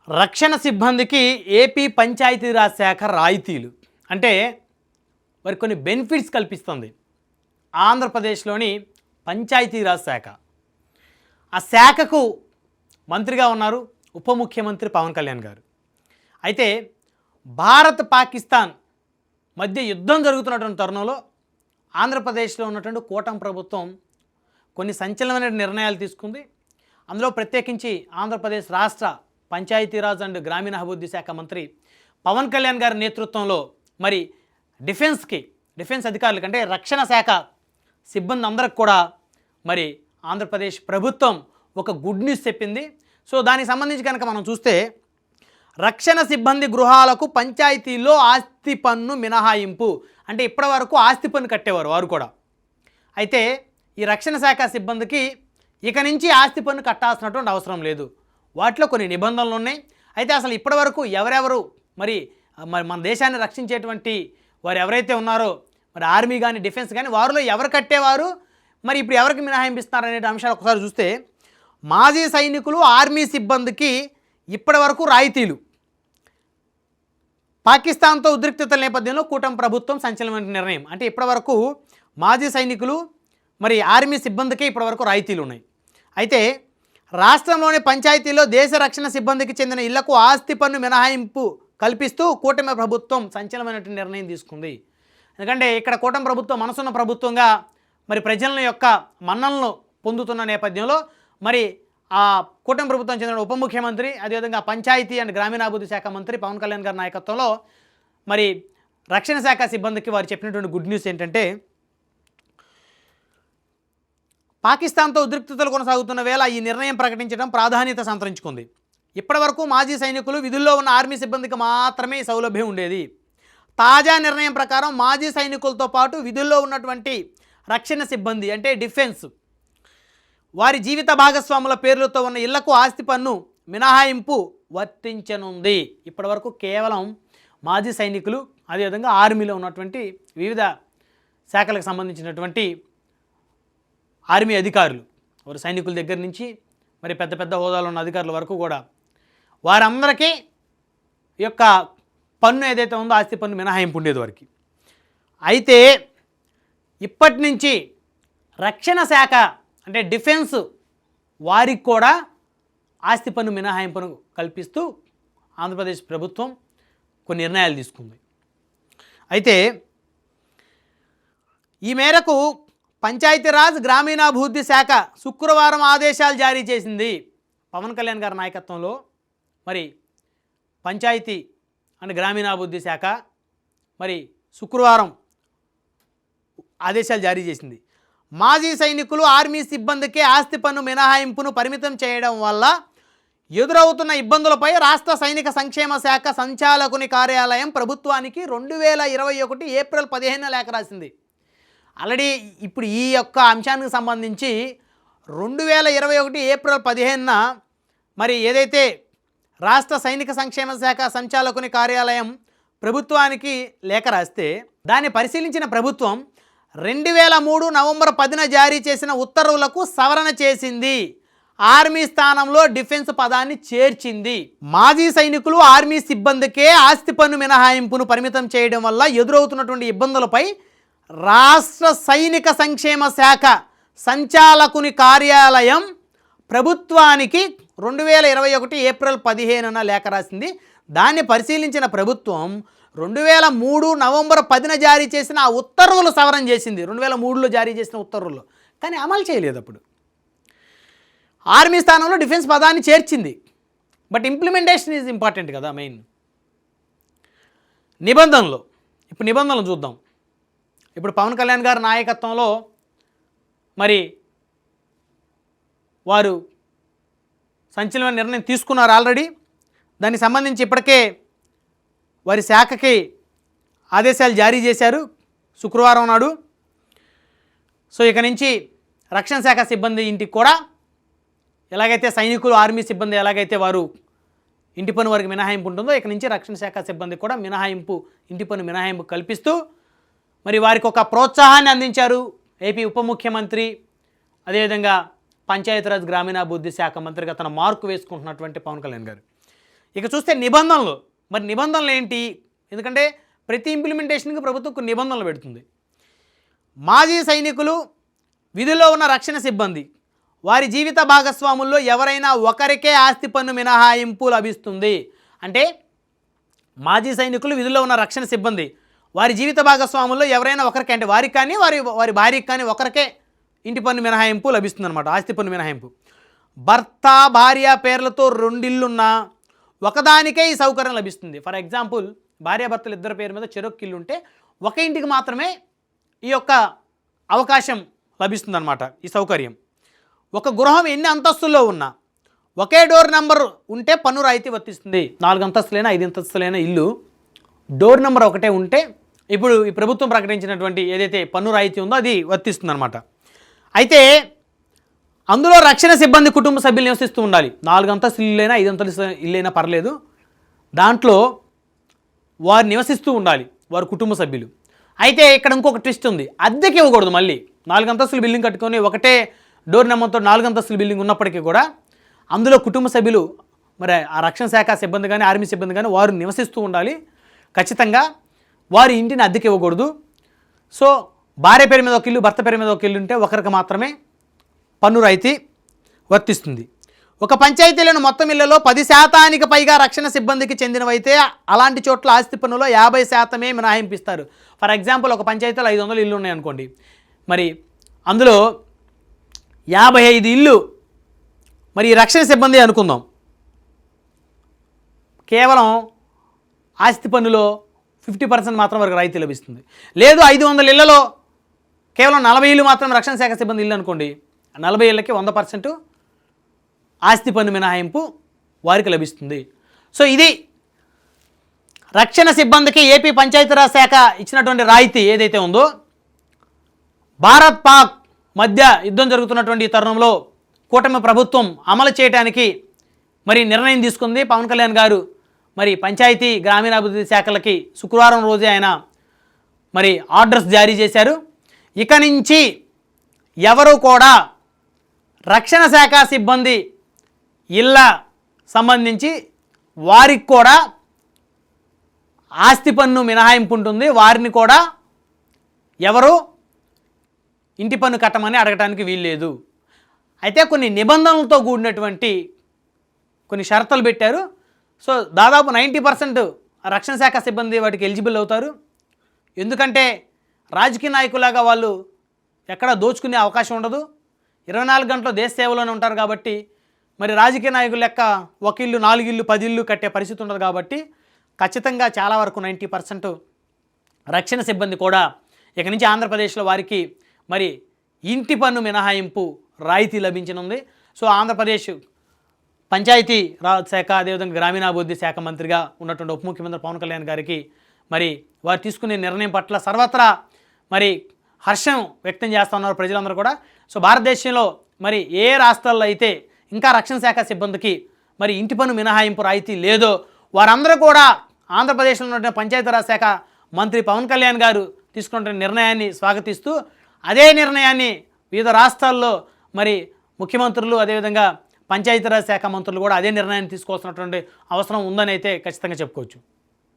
రక్షణ సిబ్బందికి ఏపీ పంచాయతీరాజ్ శాఖ రాయితీలు అంటే మరి కొన్ని బెనిఫిట్స్ కల్పిస్తుంది ఆంధ్రప్రదేశ్లోని పంచాయతీరాజ్ శాఖ. ఆ శాఖకు మంత్రిగా ఉన్నారు ఉప ముఖ్యమంత్రి పవన్ కళ్యాణ్ గారు. అయితే భారత్ పాకిస్తాన్ మధ్య యుద్ధం జరుగుతున్నటువంటి తరుణంలో ఆంధ్రప్రదేశ్లో ఉన్నటువంటి కూటమి ప్రభుత్వం కొన్ని సంచలనమైన నిర్ణయాలు తీసుకుంది. అందులో ప్రత్యేకించి ఆంధ్రప్రదేశ్ రాష్ట్ర పంచాయతీరాజ్ అండ్ గ్రామీణాభివృద్ధి శాఖ మంత్రి పవన్ కళ్యాణ్ గారి నేతృత్వంలో మరి డిఫెన్స్ అధికారులకు అంటే రక్షణ శాఖ సిబ్బంది అందరికి కూడా మరి ఆంధ్రప్రదేశ్ ప్రభుత్వం ఒక గుడ్ న్యూస్ చెప్పింది. సో దానికి సంబంధించి కనుక మనం చూస్తే రక్షణ సిబ్బంది గృహాలకు పంచాయతీల్లో ఆస్తి పన్ను మినహాయింపు అంటే ఇప్పటి వరకు ఆస్తి పన్ను కట్టేవారు వారు కూడా. అయితే ఈ రక్షణ శాఖ సిబ్బందికి ఇక నుంచి ఆస్తి పన్ను కట్టాల్సినటువంటి అవసరం లేదు. వాటిలో కొన్ని నిబంధనలు ఉన్నాయి. అయితే అసలు ఇప్పటి వరకు ఎవరెవరు మరి మన దేశాన్ని రక్షించేటువంటి వారు ఎవరైతే ఉన్నారో మరి ఆర్మీ కానీ డిఫెన్స్ కానీ వారిలో ఎవరు కట్టేవారు మరి ఇప్పుడు ఎవరికి మినహాయింపిస్తున్నారు అనే అంశాలు ఒకసారి చూస్తే మాజీ సైనికులు ఆర్మీ సిబ్బందికి ఇప్పటి వరకు రాయితీలు. పాకిస్తాన్తో ఉద్రిక్తతల నేపథ్యంలో కూటమి ప్రభుత్వం సంచలనమైన నిర్ణయం అంటే ఇప్పటి వరకు మాజీ సైనికులు మరి ఆర్మీ సిబ్బందికి ఇప్పటివరకు రాయితీలు ఉన్నాయి. అయితే రాష్ట్రంలోని పంచాయతీల్లో దేశ రక్షణ సిబ్బందికి చెందిన ఇళ్లకు ఆస్తి పన్ను మినహాయింపు కల్పిస్తూ కూటమి ప్రభుత్వం సంచలనమైన నిర్ణయం తీసుకుంది. ఎందుకంటే ఇక్కడ కూటమి ప్రభుత్వం మనసున్న ప్రభుత్వంగా మరి ప్రజల యొక్క మన్ననలు పొందుతున్న నేపథ్యంలో మరి ఆ కూటమి ప్రభుత్వం చెందిన ఉప ముఖ్యమంత్రి అదేవిధంగా పంచాయతీ అండ్ గ్రామీణాభివృద్ధి శాఖ మంత్రి పవన్ కళ్యాణ్ గారి నాయకత్వంలో మరి రక్షణ శాఖ సిబ్బందికి వారు చెప్పినటువంటి గుడ్ న్యూస్ ఏంటంటే పాకిస్తాన్తో ఉద్రిక్తతలు కొనసాగుతున్న వేళ ఈ నిర్ణయం ప్రకటించడం ప్రాధాన్యత సంతరించుకుంది. ఇప్పటివరకు మాజీ సైనికులు విధుల్లో ఉన్న ఆర్మీ సిబ్బందికి మాత్రమే ఈ సౌలభ్యం ఉండేది. తాజా నిర్ణయం ప్రకారం మాజీ సైనికులతో పాటు విధుల్లో ఉన్నటువంటి రక్షణ సిబ్బంది అంటే డిఫెన్స్ వారి జీవిత భాగస్వాముల పేర్లతో ఉన్న ఇళ్లకు ఆస్తి పన్ను మినహాయింపు వర్తించనుంది. ఇప్పటివరకు కేవలం మాజీ సైనికులు అదేవిధంగా ఆర్మీలో ఉన్నటువంటి వివిధ శాఖలకు సంబంధించినటువంటి ఆర్మీ అధికారులు వారు సైనికుల దగ్గర నుంచి మరి పెద్ద పెద్ద హోదాలో ఉన్న అధికారుల వరకు కూడా వారందరికీ ఈ యొక్క పన్ను ఏదైతే ఉందో ఆస్తి పన్ను మినహాయింపు ఉండేది వారికి. అయితే ఇప్పటి నుంచి రక్షణ శాఖ అంటే డిఫెన్స్ వారికి కూడా ఆస్తి పన్ను మినహాయింపును కల్పిస్తూ ఆంధ్రప్రదేశ్ ప్రభుత్వం కొన్ని నిర్ణయాలు తీసుకుంది. అయితే ఈ మేరకు పంచాయతీరాజ్ గ్రామీణాభివృద్ధి శాఖ శుక్రవారం ఆదేశాలు జారీ చేసింది. పవన్ కళ్యాణ్ గారి నాయకత్వంలో మరి పంచాయతీ అండ్ గ్రామీణాభివృద్ధి శాఖ మరి శుక్రవారం ఆదేశాలు జారీ చేసింది. మాజీ సైనికులు ఆర్మీ సిబ్బందికే ఆస్తి పన్ను మినహాయింపును పరిమితం చేయడం వల్ల ఎదురవుతున్న ఇబ్బందులపై రాష్ట్ర సైనిక సంక్షేమ శాఖ సంచాలకుని కార్యాలయం ప్రభుత్వానికి 2021 ఏప్రిల్ 15 లేఖ రాసింది. ఆల్రెడీ ఇప్పుడు ఈ యొక్క అంశానికి సంబంధించి 2021 ఏప్రిల్ 15 మరి ఏదైతే రాష్ట్ర సైనిక సంక్షేమ శాఖ సంచాలకుని కార్యాలయం ప్రభుత్వానికి లేఖ రాస్తే దాన్ని పరిశీలించిన ప్రభుత్వం 2003 నవంబర్ 10 జారీ చేసిన ఉత్తర్వులకు సవరణ చేసింది. ఆర్మీ స్థానంలో డిఫెన్స్ పదాన్ని చేర్చింది. మాజీ సైనికులు ఆర్మీ సిబ్బందికే ఆస్తి పన్ను మినహాయింపును పరిమితం చేయడం వల్ల ఎదురవుతున్నటువంటి ఇబ్బందులపై రాష్ట్ర సైనిక సంక్షేమ శాఖ సంచాలకుని కార్యాలయం ప్రభుత్వానికి 2021 ఏప్రిల్ 15 లేఖ రాసింది. దాన్ని పరిశీలించిన ప్రభుత్వం 2003 నవంబర్ 10 జారీ చేసిన ఆ ఉత్తర్వులు సవరణ చేసింది. 2003లో జారీ చేసిన ఉత్తర్వులు కానీ అమలు చేయలేదు. అప్పుడు ఆర్మీ స్థానంలో డిఫెన్స్ పదాన్ని చేర్చింది. బట్ ఇంప్లిమెంటేషన్ ఈజ్ ఇంపార్టెంట్ కదా. మెయిన్ నిబంధనలు చూద్దాం. ఇప్పుడు పవన్ కళ్యాణ్ గారి నాయకత్వంలో మరి వారు సంచలనమైన నిర్ణయం తీసుకున్నారు ఆల్రెడీ. దానికి సంబంధించి ఇప్పటికే వారి శాఖకి ఆదేశాలు జారీ చేశారు శుక్రవారం నాడు. సో ఇక నుంచి రక్షణ శాఖ సిబ్బంది ఇంటికి కూడా ఎలాగైతే సైనికులు ఆర్మీ సిబ్బంది ఎలాగైతే వారు ఇంటి పన్ను వారికి మినహాయింపు ఉంటుందో ఇక నుంచి రక్షణ శాఖ సిబ్బంది కూడా ఇంటి పన్ను మినహాయింపు కల్పిస్తూ మరి వారికి ఒక ప్రోత్సాహాన్ని అందించారు ఏపీ ఉప ముఖ్యమంత్రి అదేవిధంగా పంచాయతీరాజ్ గ్రామీణాభివృద్ధి శాఖ మంత్రిగా తన మార్కు వేసుకుంటున్నటువంటి పవన్ కళ్యాణ్ గారు. ఇక చూస్తే నిబంధనలు. మరి నిబంధనలు ఏంటి? ఎందుకంటే ప్రతి ఇంప్లిమెంటేషన్కి ప్రభుత్వం కొన్ని నిబంధనలు పెడుతుంది. మాజీ సైనికులు, విధుల్లో ఉన్న రక్షణ సిబ్బంది, వారి జీవిత భాగస్వాముల్లో ఎవరైనా ఒకరికే ఆస్తి పన్ను మినహాయింపు లభిస్తుంది. అంటే మాజీ సైనికులు, విధుల్లో ఉన్న రక్షణ సిబ్బంది, వారి జీవిత భాగస్వాముల్లో ఎవరైనా ఒకరికే, అంటే వారికి కానీ వారి భార్యకి కానీ ఒకరికే ఇంటి పన్ను మినహాయింపు లభిస్తుంది అనమాట, ఆస్తి పన్ను మినహాయింపు. భర్త భార్య పేర్లతో 2 ఇళ్ళున్నా ఒకదానికే ఈ సౌకర్యం లభిస్తుంది. ఫర్ ఎగ్జాంపుల్, భార్యాభర్తలు ఇద్దరి పేరు మీద చెరొక్క ఇల్లు ఉంటే ఒక ఇంటికి మాత్రమే ఈ యొక్క అవకాశం లభిస్తుంది అనమాట, ఈ సౌకర్యం. ఒక గృహం ఎన్ని అంతస్తుల్లో ఉన్నా ఒకే డోర్ నెంబర్ ఉంటే పన్ను రాయితీ వర్తిస్తుంది. 4 అంతస్తులైనా 5 అంతస్తులైనా ఇల్లు డోర్ నెంబర్ ఒకటే ఉంటే ఇప్పుడు ఈ ప్రభుత్వం ప్రకటించినటువంటి ఏదైతే పన్ను రాయితీ ఉందో అది వర్తిస్తుంది అనమాట. అయితే అందులో రక్షణ సిబ్బంది కుటుంబ సభ్యులు నివసిస్తూ ఉండాలి. 4 అంతస్తులు ఇల్లైనా 5 అంతస్తుల ఇల్లైనా పర్లేదు, దాంట్లో వారు నివసిస్తూ ఉండాలి, వారి కుటుంబ సభ్యులు. అయితే ఇక్కడ ఇంకొక ట్విస్ట్ ఉంది, అద్దెకి ఇవ్వకూడదు. మళ్ళీ 4 అంతస్తుల బిల్డింగ్ కట్టుకొని ఒకటే డోర్ నెంబర్తో 4 అంతస్తుల బిల్డింగ్ ఉన్నప్పటికీ కూడా అందులో కుటుంబ సభ్యులు, మరి ఆ రక్షణ శాఖ సిబ్బంది కానీ ఆర్మీ సిబ్బంది కానీ వారు నివసిస్తూ ఉండాలి. ఖచ్చితంగా వారి ఇంటిని అద్దెకి ఇవ్వకూడదు. సో భార్య పేరు మీద ఒక ఇల్లు, భర్త పేరు మీద ఒక ఇల్లు ఉంటే ఒకరికి మాత్రమే పన్ను రాయితీ వర్తిస్తుంది. ఒక పంచాయతీలోని మొత్తం ఇళ్లలో 10% పైగా రక్షణ సిబ్బందికి చెందినవైతే అలాంటి చోట్ల ఆస్తి పన్నులో 50% మినహాయింపిస్తారు. ఫర్ ఎగ్జాంపుల్, ఒక పంచాయతీలో 500 ఇళ్ళు ఉన్నాయనుకోండి, మరి అందులో 55 ఇళ్ళు మరి రక్షణ సిబ్బంది అనుకుందాం, కేవలం ఆస్తి పన్నులో 50% మాత్రం వరకు రాయితీ లభిస్తుంది. లేదు 500 ఇళ్లలో కేవలం 40 ఇళ్ళు మాత్రం రక్షణ శాఖ సిబ్బంది ఇల్లు అనుకోండి, 40 ఇళ్ళకి 100% ఆస్తి పన్ను మినహాయింపు వారికి లభిస్తుంది. సో ఇది రక్షణ సిబ్బందికి ఏపీ పంచాయతీరాజ్ శాఖ ఇచ్చినటువంటి రాయితీ ఏదైతే ఉందో. భారత్ పాక్ మధ్య యుద్ధం జరుగుతున్నటువంటి తరుణంలో కూటమి ప్రభుత్వం అమలు చేయడానికి మరి నిర్ణయం తీసుకుంది. పవన్ కళ్యాణ్ గారు మరి పంచాయతీ గ్రామీణాభివృద్ధి శాఖలకి శుక్రవారం రోజే ఆయన మరి ఆర్డర్స్ జారీ చేశారు. ఇక నుంచి ఎవరు కూడా రక్షణ శాఖ సిబ్బంది ఇళ్ళ సంబంధించి వారికి కూడా ఆస్తి పన్ను మినహాయింపు ఉంటుంది. వారిని కూడా ఎవరు ఇంటి పన్ను కట్టమని అడగటానికి వీల్లేదు. అయితే కొన్ని నిబంధనలతో కూడినటువంటి కొన్ని షరతులు పెట్టారు. సో దాదాపు 90% రక్షణ శాఖ సిబ్బంది వాటికి ఎలిజిబుల్ అవుతారు. ఎందుకంటే రాజకీయ నాయకులాగా వాళ్ళు ఎక్కడ దోచుకునే అవకాశం ఉండదు, 24 గంటలు దేశ సేవలోనే ఉంటారు. కాబట్టి మరి రాజకీయ నాయకుల లెక్క 1 ఇల్లు 4 ఇల్లు 10 ఇల్లు కట్టే పరిస్థితి ఉండదు. కాబట్టి ఖచ్చితంగా చాలా వరకు 90% రక్షణ సిబ్బంది కూడా ఇక నుంచి ఆంధ్రప్రదేశ్లో వారికి మరి ఇంటి పన్ను మినహాయింపు రాయితీ లభించనుంది. సో ఆంధ్రప్రదేశ్ పంచాయతీ రాజ్ శాఖ, అదేవిధంగా గ్రామీణాభివృద్ధి శాఖ మంత్రిగా ఉన్నటువంటి ఉప ముఖ్యమంత్రి పవన్ కళ్యాణ్ గారికి మరి వారు తీసుకునే నిర్ణయం పట్ల సర్వత్రా మరి హర్షం వ్యక్తం చేస్తున్నారు ప్రజలందరూ కూడా. సో భారతదేశంలో మరి ఏ రాష్ట్రాల్లో అయితే ఇంకా రక్షణ శాఖ సిబ్బందికి మరి ఇంటి పన్ను మినహాయింపు రాయితీ లేదో వారందరూ కూడా ఆంధ్రప్రదేశ్లో ఉన్నటువంటి పంచాయతీరాజ్ శాఖ మంత్రి పవన్ కళ్యాణ్ గారు తీసుకున్న నిర్ణయాన్ని స్వాగతిస్తూ అదే నిర్ణయాన్ని వివిధ రాష్ట్రాల్లో మరి ముఖ్యమంత్రులు, అదేవిధంగా పంచాయతీరాజ్ శాఖ మంత్రులు కూడా అదే నిర్ణయాన్ని తీసుకోవాల్సినటువంటి అవసరం ఉందని అయితే ఖచ్చితంగా చెప్పుకోవచ్చు.